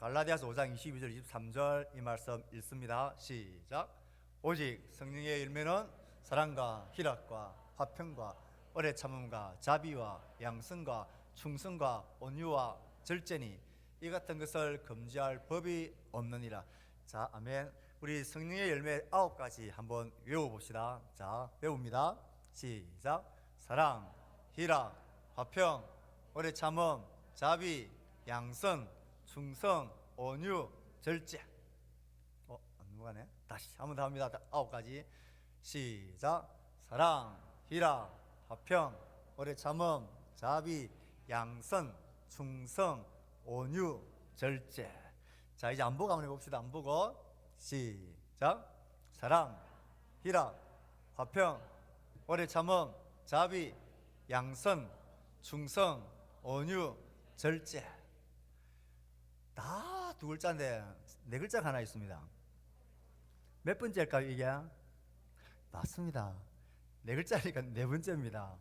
갈라디아서 5장 22절 23절 이 말씀 읽습니다. 시작. 오직 성령의 열매는 사랑과 희락과 화평과 오래 참음과 자비와 양선과 충성과 온유와 절제니 이 같은 것을 금지할 법이 없느니라. 자, 아멘. 우리 성령의 열매 9가지 한번 외워봅시다. 자, 외웁니다. 시작. 사랑, 희락, 화평, 오래 참음, 자비, 양선, 충성, 온유, 절제. 안 넘어가네. 다시 한 번 더 합니다. 9가지. 시작. 사랑, 희락, 화평, 오래 참음, 자비, 양선, 충성, 온유, 절제. 자, 이제 안 보고 한번 해봅시다. 안 보고. 시작. 사랑, 희락, 화평, 오래 참음, 자비, 양선, 충성, 온유, 절제. 다 두 글자인데 네 글자가 하나 있습니다. 몇 번째일까요 이게? 맞습니다. 네 글자니까 네 번째입니다.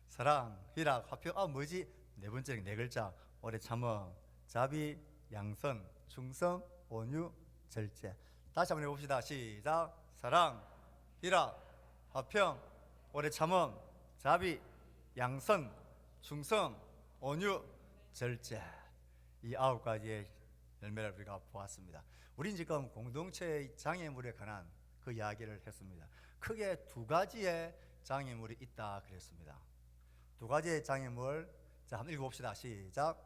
사랑, 희락, 화평. 뭐지? 네 번째 네 글자. 오래 참음, 자비, 양선, 충성, 온유, 절제. 다시 한번 해봅시다. 시작. 사랑, 희락, 화평, 오래 참음, 자비, 양선, 충성, 온유, 절제. 이 9가지의 열매를 우리가 보았습니다. 우린 지금 공동체의 장애물에 관한 그 이야기를 했습니다. 크게 2가지의 장애물이 있다 그랬습니다. 2가지의 장애물. 자, 한번 읽어봅시다. 시작.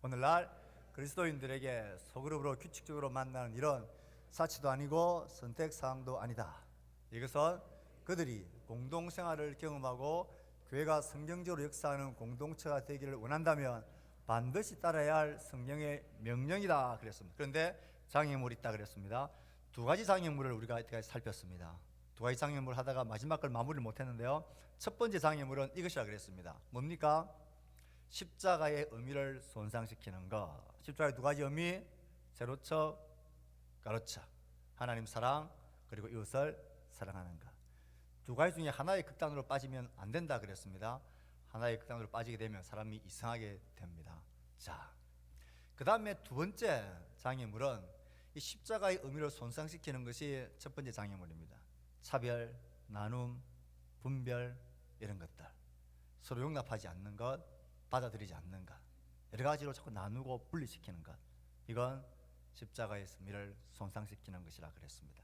오늘날 그리스도인들에게 소그룹으로 규칙적으로 만나는 일은 사치도 아니고 선택사항도 아니다. 이것은 그들이 공동생활을 경험하고 교회가 성경적으로 역사하는 공동체가 되기를 원한다면 반드시 따라야 할 성령의 명령이다 그랬습니다. 그런데 장애물이 있다 그랬습니다. 2가지 장애물을 우리가 이때까지 살폈습니다. 2가지 장애물 하다가 마지막 걸 마무리를 못했는데요. 첫 번째 장애물은 이것이라 그랬습니다. 뭡니까? 십자가의 의미를 손상시키는 것. 십자가의 2가지 의미, 세로쳐, 가로쳐. 하나님 사랑, 그리고 이웃을 사랑하는 것. 2가지 중에 하나의 극단으로 빠지면 안 된다 그랬습니다. 하나의 극단으로 빠지게 되면 사람이 이상하게 됩니다. 자, 그 다음에 2번째 장애물은 이 십자가의 의미를 손상시키는 것이 첫 번째 장애물입니다. 차별, 나눔, 분별 이런 것들. 서로 용납하지 않는 것, 받아들이지 않는 것, 여러 가지로 자꾸 나누고 분리시키는 것. 이건 십자가의 의미를 손상시키는 것이라 그랬습니다.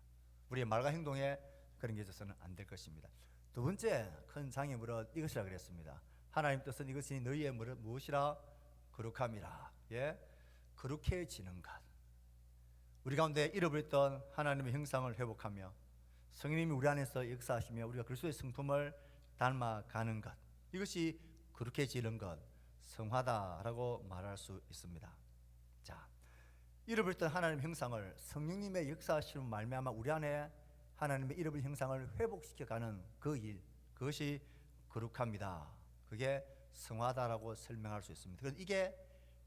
우리의 말과 행동에 그런 게 있어서는 안 될 것입니다. 2번째 큰 장애물은 이것이라 그랬습니다. 하나님 뜻은 이것이 너희의 무엇이라? 거룩함이라. 예? 거룩해지는 것. 우리 가운데 잃어버렸던 하나님의 형상을 회복하며 성령님이 우리 안에서 역사하시며 우리가 그리스도의 성품을 닮아가는 것. 이것이 거룩해지는 것, 성화다라고 말할 수 있습니다. 자, 잃어버렸던 하나님의 형상을 성령님의 역사하시는 말미암아 우리 안에 하나님의 잃어버린 형상을 회복시켜가는 그 일, 그것이 거룩합니다. 그게 성화다라고 설명할 수 있습니다. 그래서 이게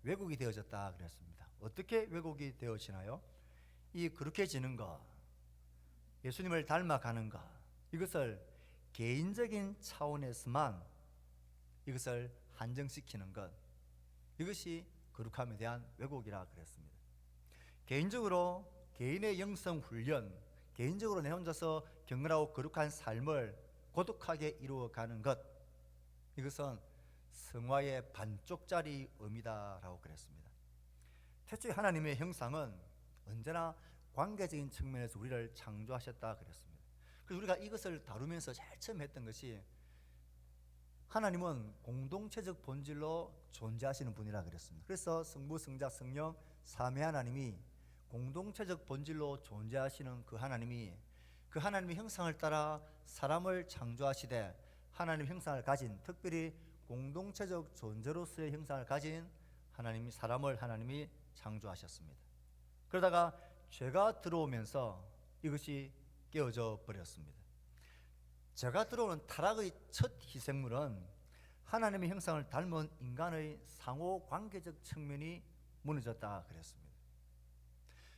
왜곡이 되어졌다 그랬습니다. 어떻게 왜곡이 되어지나요? 이 거룩해지는 것, 예수님을 닮아가는 것, 이것을 개인적인 차원에서만 이것을 한정시키는 것, 이것이 거룩함에 대한 왜곡이라 그랬습니다. 개인적으로 개인의 영성 훈련, 개인적으로 내 혼자서 경건하고 거룩한 삶을 고독하게 이루어가는 것, 이것은 성화의 반쪽짜리 의미다라고 그랬습니다. 태초에 하나님의 형상은 언제나 관계적인 측면에서 우리를 창조하셨다 그랬습니다. 그래서 우리가 이것을 다루면서 제일 처음 했던 것이 하나님은 공동체적 본질로 존재하시는 분이라 그랬습니다. 그래서 성부, 성자, 성령 삼위 하나님이 공동체적 본질로 존재하시는 그 하나님이 그 하나님의 형상을 따라 사람을 창조하시되 하나님의 형상을 가진, 특별히 공동체적 존재로서의 형상을 가진 하나님이 사람을 하나님이 창조하셨습니다. 그러다가 죄가 들어오면서 이것이 깨어져 버렸습니다. 죄가 들어오는 타락의 첫 희생물은 하나님의 형상을 닮은 인간의 상호 관계적 측면이 무너졌다 그랬습니다.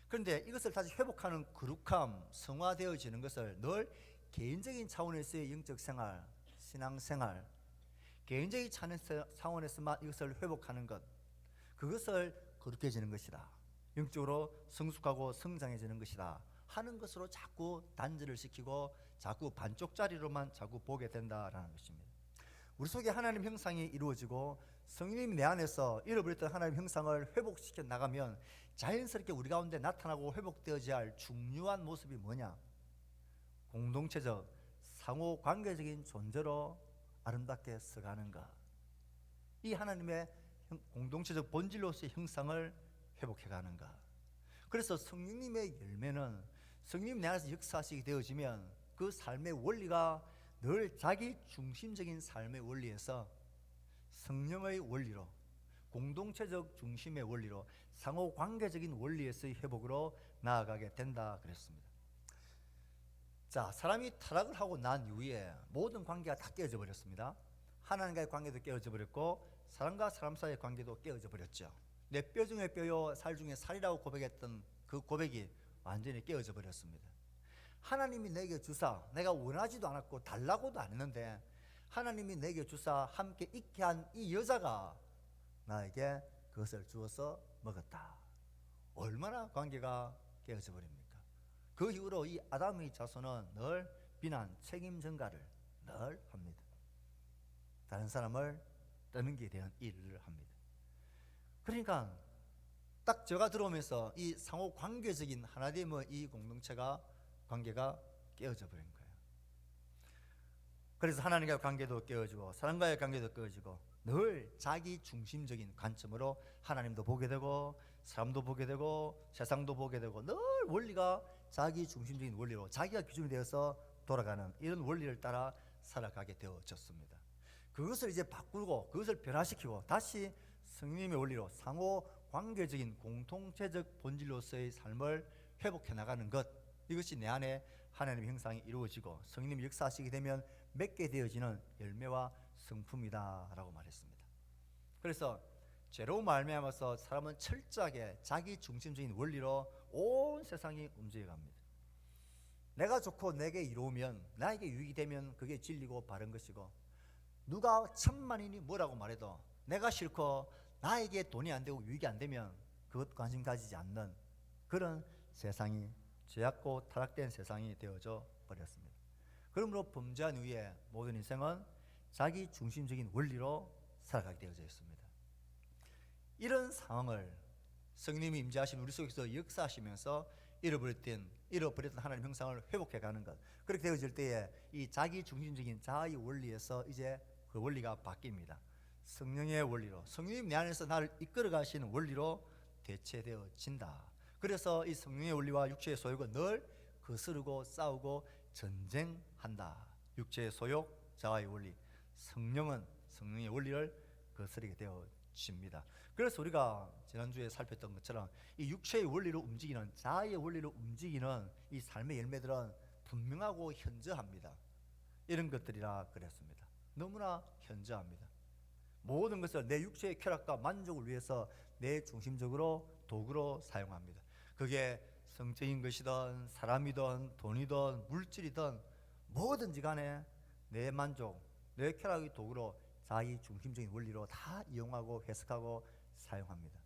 그런데 이것을 다시 회복하는 거룩함, 성화되어지는 것을 늘 개인적인 차원에서의 영적 생활, 신앙생활, 개인적인 차원에서만 이것을 회복하는 것, 그것을 거룩해지는 것이다. 영적으로 성숙하고 성장해지는 것이다 하는 것으로 자꾸 단절을 시키고 자꾸 반쪽짜리로만 자꾸 보게 된다라는 것입니다. 우리 속에 하나님 형상이 이루어지고 성령님이 내 안에서 잃어버렸던 하나님 형상을 회복시켜 나가면 자연스럽게 우리 가운데 나타나고 회복되어져야 할 중요한 모습이 뭐냐? 공동체적 상호 관계적인 존재로 아름답게 서가는 것. 이 하나님의 공동체적 본질로서의 형상을 회복해가는 것. 그래서 성령님의 열매는 성령님 내 안에서 역사하시게 되어지면 그 삶의 원리가 늘 자기 중심적인 삶의 원리에서 성령의 원리로, 공동체적 중심의 원리로, 상호 관계적인 원리에서의 회복으로 나아가게 된다 그랬습니다. 자, 사람이 타락을 하고 난 이후에 모든 관계가 다 깨어져 버렸습니다. 하나님과의 관계도 깨어져 버렸고 사람과 사람 사이의 관계도 깨어져 버렸죠. 내 뼈 중에 뼈요 살 중에 살이라고 고백했던 그 고백이 완전히 깨어져 버렸습니다. 하나님이 내게 주사, 내가 원하지도 않았고 달라고도 안 했는데 하나님이 내게 주사 함께 있게 한 이 여자가 나에게 그것을 주어서 먹었다. 얼마나 관계가 깨어져 버립니까? 그 이후로 이 아담의 자손은 늘 비난, 책임 전가를 늘 합니다. 다른 사람을 떠넘기게 되는 일을 합니다. 그러니까 딱 저가 들어오면서 이 상호 관계적인 하나됨의 이 공동체가 관계가 깨어져 버린 거예요. 그래서 하나님과의 관계도 깨어지고 사람과의 관계도 깨어지고 늘 자기 중심적인 관점으로 하나님도 보게 되고 사람도 보게 되고 세상도 보게 되고 늘 원리가 자기 중심적인 원리로 자기가 기준이 되어서 돌아가는 이런 원리를 따라 살아가게 되어졌습니다. 그것을 이제 바꾸고 그것을 변화시키고 다시 성령님의 원리로 상호 관계적인 공동체적 본질로서의 삶을 회복해 나가는 것, 이것이 내 안에 하나님의 형상이 이루어지고 성령님이 역사하시게 되면 맺게 되어지는 열매와 성품이다 라고 말했습니다. 그래서 죄로 말미암아서 사람은 철저하게 자기 중심적인 원리로 온 세상이 움직여갑니다. 내가 좋고 내게 이로우면, 나에게 유익이 되면 그게 진리고 바른 것이고, 누가 천만인이 뭐라고 말해도 내가 싫고 나에게 돈이 안 되고 유익이 안 되면 그것 관심 가지지 않는 그런 세상이, 죄악고 타락된 세상이 되어져 버렸습니다. 그러므로 범죄한 후에 모든 인생은 자기 중심적인 원리로 살아가게 되어져 있습니다. 이런 상황을 성령님이 임재하신 우리 속에서 역사하시면서 잃어버렸던 하나님 형상을 회복해가는 것, 그렇게 되어질 때에 이 자기 중심적인 자아의 원리에서 이제 그 원리가 바뀝니다. 성령의 원리로, 성령님 내 안에서 나를 이끌어 가시는 원리로 대체되어진다. 그래서 이 성령의 원리와 육체의 소욕은 늘 거스르고 싸우고 전쟁한다. 육체의 소욕, 자아의 원리, 성령은 성령의 원리를 거스르게 되어집니다. 그래서 우리가 지난주에 살폈던 것처럼 이 육체의 원리로 움직이는, 자아의 원리로 움직이는 이 삶의 열매들은 분명하고 현저합니다. 이런 것들이라 그랬습니다. 너무나 현저합니다. 모든 것을 내 육체의 쾌락과 만족을 위해서 내 중심적으로 도구로 사용합니다. 그게 성적인 것이든 사람이든 돈이든 물질이든 뭐든지 간에 내 만족, 내 쾌락의 도구로 자기 중심적인 원리로 다 이용하고 해석하고 사용합니다.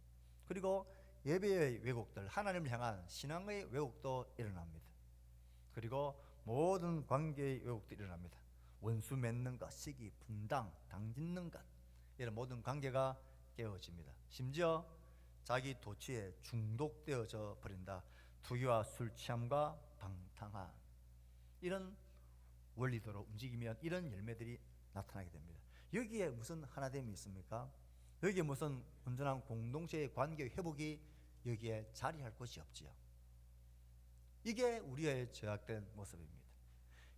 그리고 예배의 왜곡들, 하나님을 향한 신앙의 왜곡도 일어납니다. 그리고 모든 관계의 왜곡도 일어납니다. 원수 맺는 것, 시기, 분당, 당짓는 것, 이런 모든 관계가 깨어집니다. 심지어 자기 도취에 중독되어져 버린다. 투기와 술 취함과 방탕한 이런 원리대로 움직이면 이런 열매들이 나타나게 됩니다. 여기에 무슨 하나됨이 있습니까? 여기에 무슨 온전한 공동체의 관계 회복이 여기에 자리할 곳이 없지요. 이게 우리의 죄악된 모습입니다.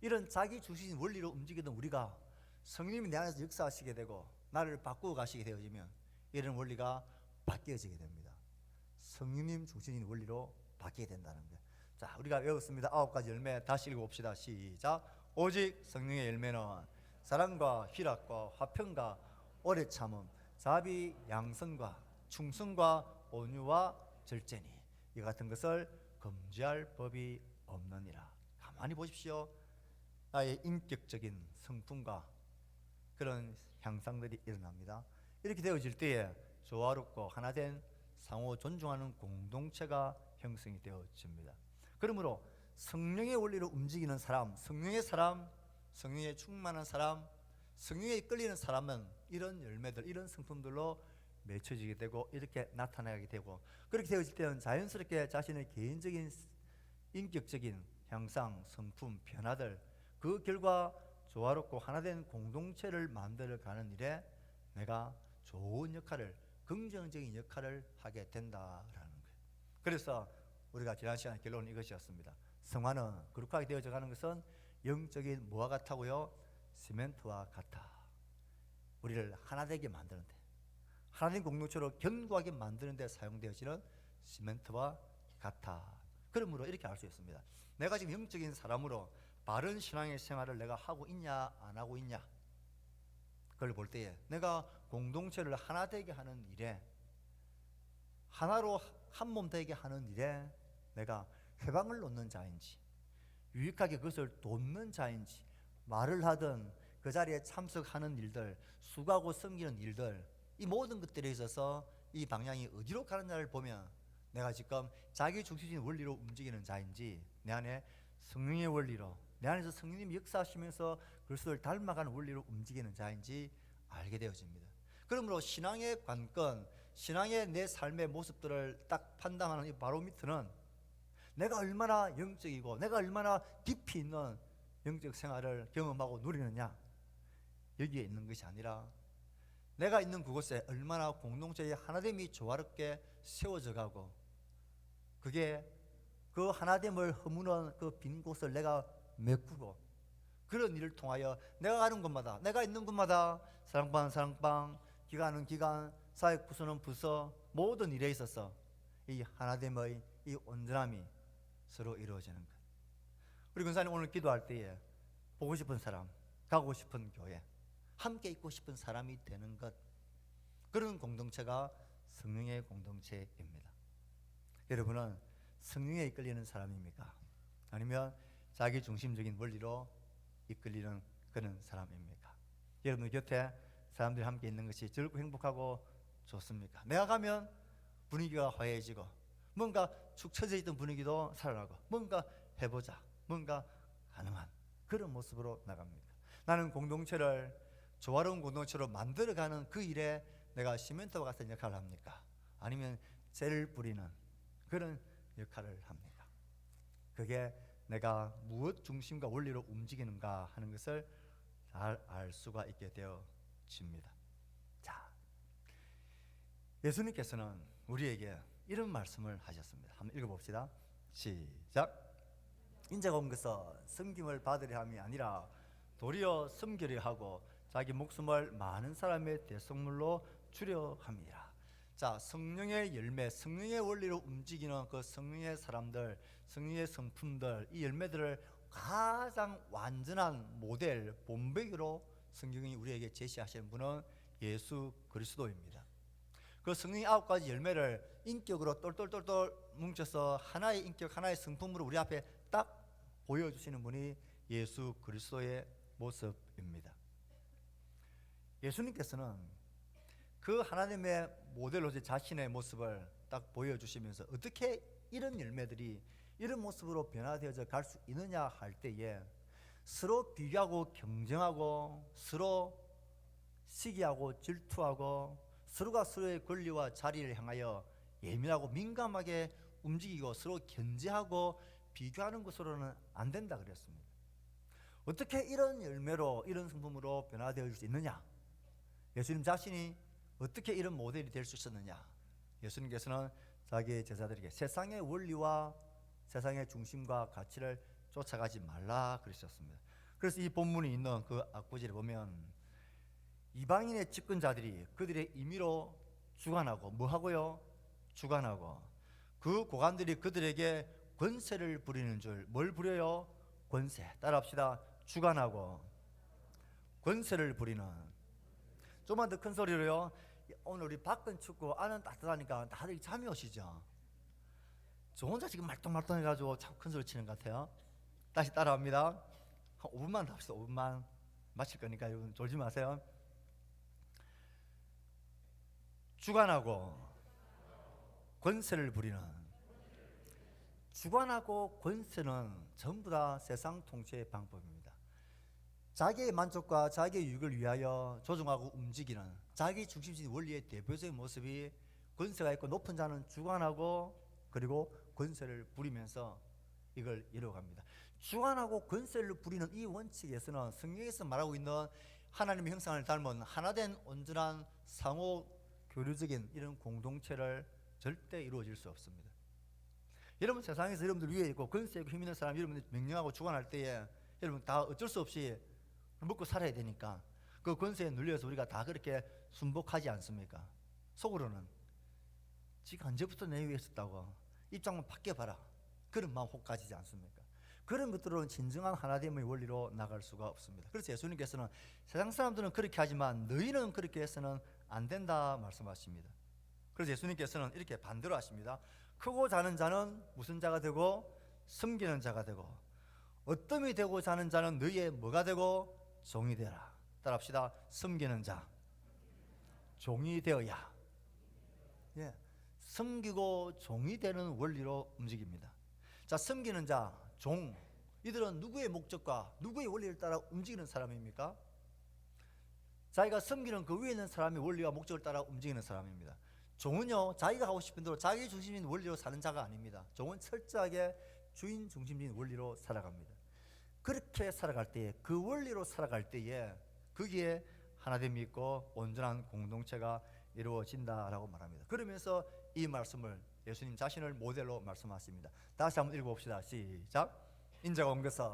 이런 자기 중심 원리로 움직이던 우리가 성령님이 내 안에서 역사하시게 되고 나를 바꾸어 가시게 되어지면 이런 원리가 바뀌어지게 됩니다. 성령님 중심인 원리로 바뀌게 된다는 거예요. 자, 우리가 외웠습니다. 9가지 열매 다시 읽어봅시다. 시작. 오직 성령의 열매는 사랑과 희락과 화평과 오래 참음, 자비, 양선과 충성과 온유와 절제니 이 같은 것을 금지할 법이 없느니라. 가만히 보십시오. 나의 인격적인 성품과 그런 향상들이 일어납니다. 이렇게 되어질 때에 조화롭고 하나된 상호 존중하는 공동체가 형성이 되어집니다. 그러므로 성령의 원리로 움직이는 사람, 성령에 충만한 사람, 성령에 이끌리는 사람은 이런 열매들, 이런 성품들로 맺혀지게 되고 이렇게 나타나게 되고, 그렇게 되어질 때는 자연스럽게 자신의 개인적인 인격적인 향상, 성품, 변화들, 그 결과 조화롭고 하나된 공동체를 만들어가는 일에 내가 좋은 역할을, 긍정적인 역할을 하게 된다라는 거예요. 그래서 우리가 지난 시간에 결론은 이것이었습니다. 성화는 거룩하게 되어져 가는 것은 영적인 뭐와 같다고요? 시멘트와 같아. 우리를 하나되게 만드는데, 하나된 공동체로 견고하게 만드는데 사용되어지는 시멘트와 같아. 그러므로 이렇게 알 수 있습니다. 내가 지금 영적인 사람으로 바른 신앙의 생활을 내가 하고 있냐 안 하고 있냐, 그걸 볼 때에 내가 공동체를 하나 되게 하는 일에, 하나로 한 몸 되게 하는 일에 내가 회방을 놓는 자인지, 유익하게 그것을 돕는 자인지, 말을 하든 그 자리에 참석하는 일들, 수고하고 섬기는 일들, 이 모든 것들에 있어서 이 방향이 어디로 가느냐를 보면 내가 지금 자기 중심적인 원리로 움직이는 자인지, 내 안에 성령의 원리로, 내 안에서 성령님이 역사하시면서 그리스도를 닮아가는 원리로 움직이는 자인지 알게 되어집니다. 그러므로 신앙의 관건, 신앙의 내 삶의 모습들을 딱 판단하는 이 바로미터는 내가 얼마나 영적이고 내가 얼마나 깊이 있는 영적 생활을 경험하고 누리느냐, 여기에 있는 것이 아니라 내가 있는 그곳에 얼마나 공동체의 하나됨이 조화롭게 세워져 가고, 그게 그 하나됨을 허무는 그 빈 곳을 내가 메꾸고, 그런 일을 통하여 내가 가는 곳마다, 내가 있는 곳마다 사랑방, 기간은 기간, 사역 부서는 부서, 모든 일에 있어서 이 하나됨의 이 온전함이 서로 이루어지는 것. 우리 권사님 오늘 기도할 때에 보고 싶은 사람, 가고 싶은 교회, 함께 있고 싶은 사람이 되는 것, 그런 공동체가 성령의 공동체입니다. 여러분은 성령에 이끌리는 사람입니까? 아니면 자기 중심적인 원리로 이끌리는 그런 사람입니까? 여러분 곁에 사람들이 함께 있는 것이 즐겁고 행복하고 좋습니까? 내가 가면 분위기가 화해해지고, 뭔가 축 처져 있던 분위기도 살아나고, 뭔가 해보자, 뭔가 가능한 그런 모습으로 나갑니까? 나는 공동체를 조화로운 공동체로 만들어가는 그 일에 내가 시멘트와 같은 역할을 합니까? 아니면 젤을 뿌리는 그런 역할을 합니까? 그게 내가 무엇 중심과 원리로 움직이는가 하는 것을 잘 알 수가 있게 되어집니다. 자, 예수님께서는 우리에게 이런 말씀을 하셨습니다. 한번 읽어봅시다. 시작. 인자가 온 것은 섬김을 받으려 함이 아니라 도리어 섬기려 하고 자기 목숨을 많은 사람의 대속물로 주려 함이라. 자, 성령의 열매, 성령의 원리로 움직이는 그 성령의 사람들, 성령의 성품들, 이 열매들을 가장 완전한 모델, 본보기로 성경이 우리에게 제시하시는 분은 예수 그리스도입니다. 그 성령의 9가지 열매를 인격으로 똘똘똘똘 뭉쳐서 하나의 인격, 하나의 성품으로 우리 앞에 딱 보여주시는 분이 예수 그리스도의 모습입니다. 예수님께서는 그 하나님의 모델로 자신의 모습을 딱 보여주시면서 어떻게 이런 열매들이 이런 모습으로 변화되어져 갈 수 있느냐 할 때에, 서로 비교하고 경쟁하고, 서로 시기하고 질투하고, 서로가 서로의 권리와 자리를 향하여 예민하고 민감하게 움직이고 서로 견제하고 비교하는 것으로는 안 된다 그랬습니다. 어떻게 이런 열매로, 이런 성품으로 변화되어질 수 있느냐? 예수님 자신이 어떻게 이런 모델이 될 수 있었느냐? 예수님께서는 자기 제자들에게 세상의 원리와 세상의 중심과 가치를 쫓아가지 말라 그러셨습니다. 그래서 이 본문이 있는 그 앞구절에 보면 이방인의 집권자들이 그들의 임의로 주관하고, 뭐 하고요? 주관하고, 그 고관들이 그들에게 권세를 부리는 줄. 뭘 부려요? 권세. 따라합시다. 주관하고 권세를 부리는. 좀만 더 큰 소리로요. 오늘 우리 밖은 춥고 안은 따뜻하니까 다들 잠이 오시죠? 저 혼자 지금 말똥말똥 해가지고 자꾸 큰 소리 치는 것 같아요. 다시 따라합니다. 한 5분만 더 합시다. 5분만 마칠 거니까 여러분 졸지 마세요. 주관하고 권세를 부리는. 주관하고 권세는 전부 다 세상 통치의 방법입니다. 자기의 만족과 자기의 유익을 위하여 조종하고 움직이는 자기 중심적인 원리의 대표적인 모습이 권세가 있고 높은 자는 주관하고 그리고 권세를 부리면서 이걸 이루어갑니다. 주관하고 권세를 부리는 이 원칙에서는 성경에서 말하고 있는 하나님의 형상을 닮은 하나된 온전한 상호 교류적인 이런 공동체를 절대 이루어질 수 없습니다. 여러분 세상에서 여러분들 위에 있고 권세 있고 힘 있는 사람 여러분들 명령하고 주관할 때에 여러분 다 어쩔 수 없이 먹고 살아야 되니까 그 권세에 눌려서 우리가 다 그렇게 순복하지 않습니까? 속으로는 지가 언제부터 내 위에 있었다고 입장만 바뀌어봐라 그런 마음 혹 가지지 않습니까? 그런 것들은 진정한 하나됨의 원리로 나갈 수가 없습니다. 그래서 예수님께서는 세상 사람들은 그렇게 하지만 너희는 그렇게 해서는 안 된다 말씀하십니다. 그래서 예수님께서는 이렇게 반대로 하십니다. 크고 자는 자는 무슨 자가 되고 섬기는 자가 되고 어뜸이 되고 자는 자는 너희의 뭐가 되고 종이 되라. 따라합시다. 섬기는 자 종이 되어야. 예, 섬기고 종이 되는 원리로 움직입니다. 자, 섬기는 자, 종, 이들은 누구의 목적과 누구의 원리를 따라 움직이는 사람입니까? 자기가 섬기는 그 위에 있는 사람의 원리와 목적을 따라 움직이는 사람입니다. 종은요, 자기가 하고 싶은 대로 자기 중심적인 원리로 사는 자가 아닙니다. 종은 철저하게 주인 중심적인 원리로 살아갑니다. 그렇게 살아갈 때에, 그 원리로 살아갈 때에 거기에 하나됨이 있고 온전한 공동체가 이루어진다라고 말합니다. 그러면서 이 말씀을 예수님 자신을 모델로 말씀하십니다. 다시 한번 읽어봅시다. 시작. 인자가 온 것은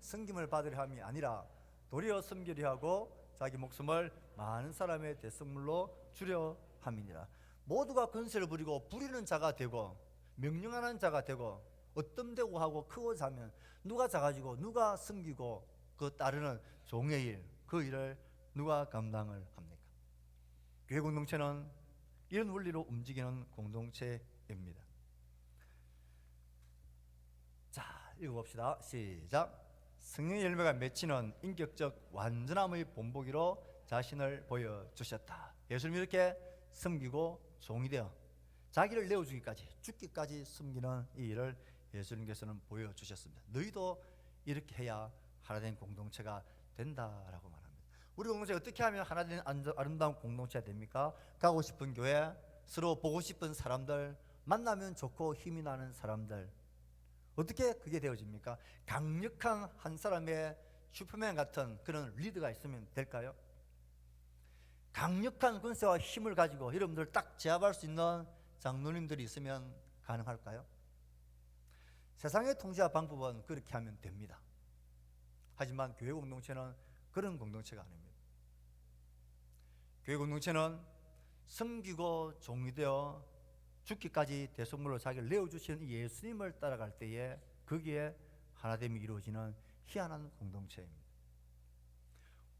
섬김을 받으려 함이 아니라 도리어 섬기려 하고 자기 목숨을 많은 사람의 대성물로 주려 함이니라. 모두가 권세를 부리고 부리는 자가 되고 명령하는 자가 되고 어뜸되고 하고 크고 자면 누가 작아지고 누가 섬기고 그 따르는 종의 일, 그 일을 누가 감당을 합니까? 교회 공동체는 이런 원리로 움직이는 공동체입니다. 자, 읽어봅시다. 시작. 성령의 열매가 맺히는 인격적 완전함의 본보기로 자신을 보여주셨다. 예수님이 이렇게 섬기고 종이 되어 자기를 내어주기까지 죽기까지 섬기는 이 일을 예수님께서는 보여주셨습니다. 너희도 이렇게 해야 하나된 공동체가 된다라고 말합니다. 우리 공동체 어떻게 하면 하나된 아름다운 공동체가 됩니까? 가고 싶은 교회, 서로 보고 싶은 사람들, 만나면 좋고 힘이 나는 사람들. 어떻게 그게 되어집니까? 강력한 한 사람의 슈퍼맨 같은 그런 리더가 있으면 될까요? 강력한 권세와 힘을 가지고 여러분들 딱 제압할 수 있는 장로님들이 있으면 가능할까요? 세상의 통제와 방법은 그렇게 하면 됩니다. 하지만 교회 공동체는 그런 공동체가 아닙니다. 교회 공동체는 섬기고 종이 되어 죽기까지 대속물로 자기를 내어주시는 예수님을 따라갈 때에 거기에 하나됨이 이루어지는 희한한 공동체입니다.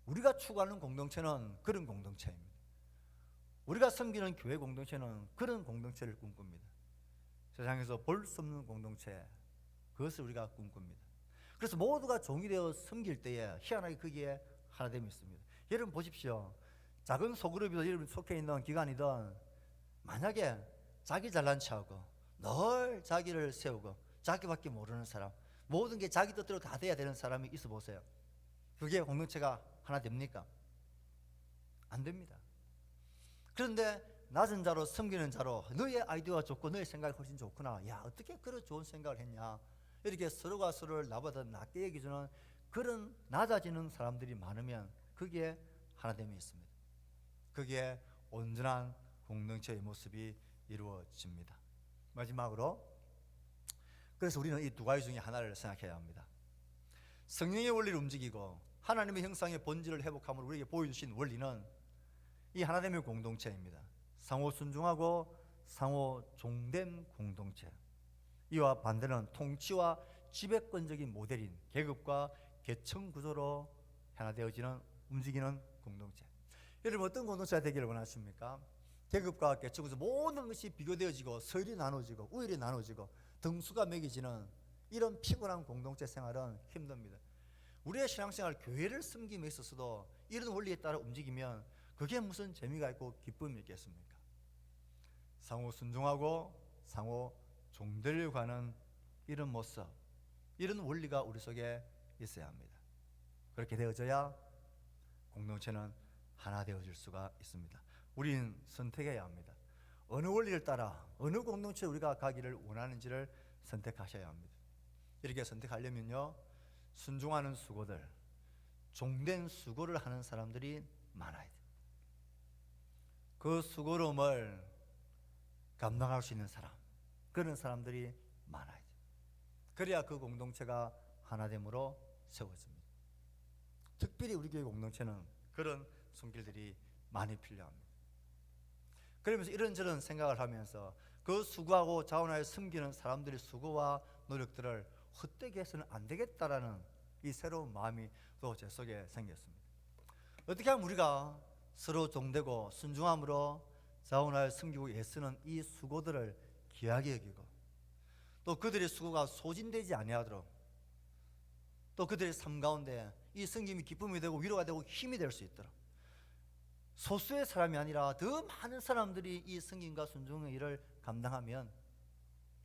우리가 추구하는 공동체는 그런 공동체입니다. 우리가 섬기는 교회 공동체는 그런 공동체를 꿈꿉니다. 세상에서 볼 수 없는 공동체, 그것을 우리가 꿈꿉니다. 그래서 모두가 종이 되어 섬길 때에 희한하게 거기에 하나됨이 있습니다. 여러분 보십시오. 작은 소그룹이든 여러분 속해 있는 기관이든 만약에 자기 잘난 척하고 늘 자기를 세우고 자기밖에 모르는 사람, 모든 게 자기 뜻대로 다 돼야 되는 사람이 있어 보세요. 그게 공동체가 하나 됩니까? 안 됩니다. 그런데 낮은 자로 섬기는 자로 너의 아이디어가 좋고 너의 생각이 훨씬 좋구나. 야, 어떻게 그런 좋은 생각을 했냐. 이렇게 서로가 서로를 나보다 낮게 여기주는 그런 낮아지는 사람들이 많으면 거기에 하나됨이 있습니다. 거기에 온전한 공동체의 모습이 이루어집니다. 마지막으로, 그래서 우리는 이 두 가지 중에 하나를 생각해야 합니다. 성령의 원리를 움직이고 하나님의 형상의 본질을 회복함으로 우리에게 보여주신 원리는 이 하나됨의 공동체입니다. 상호 순종하고 상호 종된 공동체. 이와 반대는 통치와 지배권적인 모델인 계급과 계층 구조로 하나되어지는 움직이는 공동체. 여러분 어떤 공동체가 되기를 원하십니까? 계급과 계층 구조 모든 것이 비교되어지고 서열이 나눠지고 우열이 나눠지고 등수가 매겨지는 이런 피곤한 공동체 생활은 힘듭니다. 우리의 신앙생활, 교회를 섬김에 있어서도 이런 원리에 따라 움직이면 그게 무슨 재미가 있고 기쁨이 있겠습니까? 상호 순종하고 상호 종되려고 하는 이런 모습, 이런 원리가 우리 속에 있어야 합니다. 그렇게 되어져야 공동체는 하나 되어질 수가 있습니다. 우리는 선택해야 합니다. 어느 원리를 따라 어느 공동체에 우리가 가기를 원하는지를 선택하셔야 합니다. 이렇게 선택하려면요, 순종하는 수고들, 종된 수고를 하는 사람들이 많아야 돼요. 그 수고로움을 감당할 수 있는 사람, 그런 사람들이 많아야 돼요. 그래야 그 공동체가 하나됨으로 세워집니다. 특별히 우리 교회 공동체는 그런 손길들이 많이 필요합니다. 그러면서 이런저런 생각을 하면서 그 수고하고 자원하여 섬기는 사람들의 수고와 노력들을 헛되게 해서는 안 되겠다라는 이 새로운 마음이 또 제 속에 생겼습니다. 어떻게 하면 우리가 서로 종되고 순종함으로 자원하여 섬기고 애쓰는 이 수고들을 귀하게 여기고, 또 그들의 수고가 소진되지 아니하도록, 또 그들의 삶 가운데 이 섬김이 기쁨이 되고 위로가 되고 힘이 될 수 있도록, 소수의 사람이 아니라 더 많은 사람들이 이 섬김과 순종의 일을 감당하면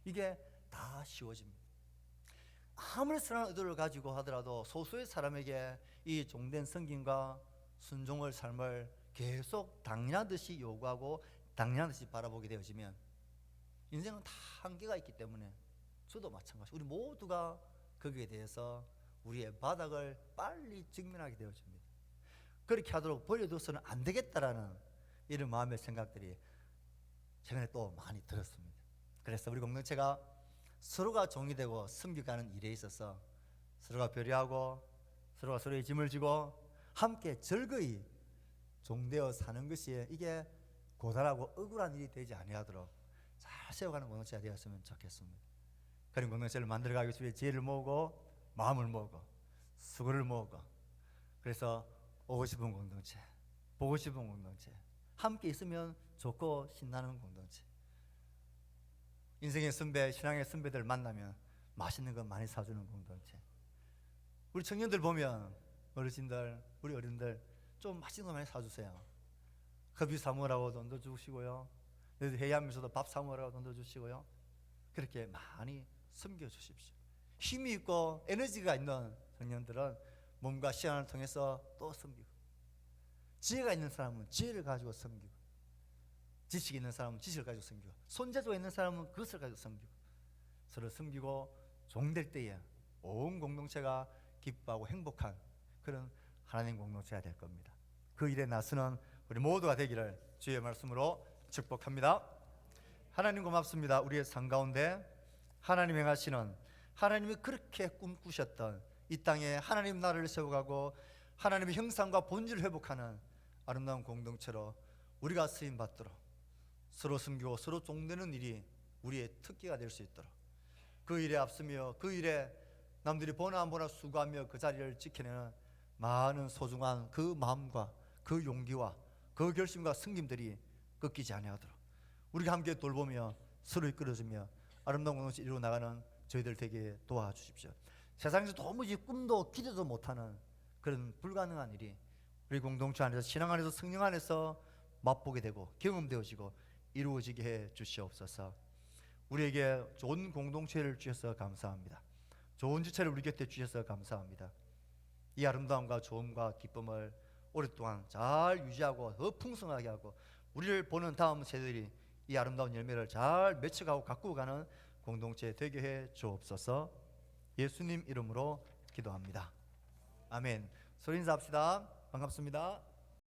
이게 다 쉬워집니다. 아무리 선한 의도를 가지고 하더라도 소수의 사람에게 이 종된 섬김과 순종의 삶을 계속 당연한 듯이 요구하고 당연한 듯이 바라보게 되어지면 인생은 다 한계가 있기 때문에, 저도 마찬가지, 우리 모두가 거기에 대해서 우리의 바닥을 빨리 직면하게 되어집니다. 그렇게 하도록 버려둬서는 안 되겠다라는 이런 마음의 생각들이 최근에 또 많이 들었습니다. 그래서 우리 공동체가 서로가 종이 되고 섬겨가는 일에 있어서 서로가 배려하고 서로가 서로의 짐을 지고 함께 즐거이 종되어 사는 것이 이게 고달하고 억울한 일이 되지 아니하도록 잘 세워가는 공동체가 되었으면 좋겠습니다. 그런 공동체를 만들어가기 위해 지혜를 모으고 마음을 모으고 수고를 모으고, 그래서 오고 싶은 공동체, 보고 싶은 공동체, 함께 있으면 좋고 신나는 공동체, 인생의 선배, 신앙의 선배들 만나면 맛있는 거 많이 사주는 공동체, 우리 청년들 보면 어르신들, 우리 어른들 좀 맛있는 거 많이 사주세요. 커피 사 먹으라고 돈도 주시고요, 회의하면서도 밥 사 먹으라고 돈도 주시고요. 그렇게 많이 섬겨주십시오. 힘이 있고 에너지가 있는 청년들은 몸과 시간을 통해서 또 섬기고, 지혜가 있는 사람은 지혜를 가지고 섬기고, 지식이 있는 사람은 지식을 가지고 섬기고, 손재주가 있는 사람은 그것을 가지고 섬기고, 서로 섬기고 종될 때에 온 공동체가 기뻐하고 행복한 그런 하나님 공동체가 될 겁니다. 그 일에 나서는 우리 모두가 되기를 주의 말씀으로 축복합니다. 하나님 고맙습니다. 우리의 삶 가운데 하나님 행하시는, 하나님이 그렇게 꿈꾸셨던 이 땅에 하나님 나라를 세워가고 하나님의 형상과 본질을 회복하는 아름다운 공동체로 우리가 쓰임받도록, 서로 섬기고 서로 종되는 일이 우리의 특기가 될 수 있도록, 그 일에 앞서며 그 일에 남들이 보나 안 보나 수고하며 그 자리를 지켜내는 많은 소중한 그 마음과 그 용기와 그 결심과 섬김들이 꺾이지 아니하도록 우리가 함께 돌보며 서로 이끌어주며 아름다운 공동체 이루어 나가는 저희들 되게 도와주십시오. 세상에서 도무지 꿈도 기대도 못하는 그런 불가능한 일이 우리 공동체 안에서, 신앙 안에서, 성령 안에서 맛보게 되고 경험되어지고 이루어지게 해 주시옵소서. 우리에게 좋은 공동체를 주셔서 감사합니다. 좋은 지체를 우리 곁에 주셔서 감사합니다. 이 아름다움과 좋음과 기쁨을 오랫동안 잘 유지하고 더 풍성하게 하고 우리를 보는 다음 세대들이 이 아름다운 열매를 잘 맺혀가고 가꾸어 가는 공동체 되게 해 주옵소서. 예수님 이름으로 기도합니다. 아멘. 소리 인사합시다. 반갑습니다.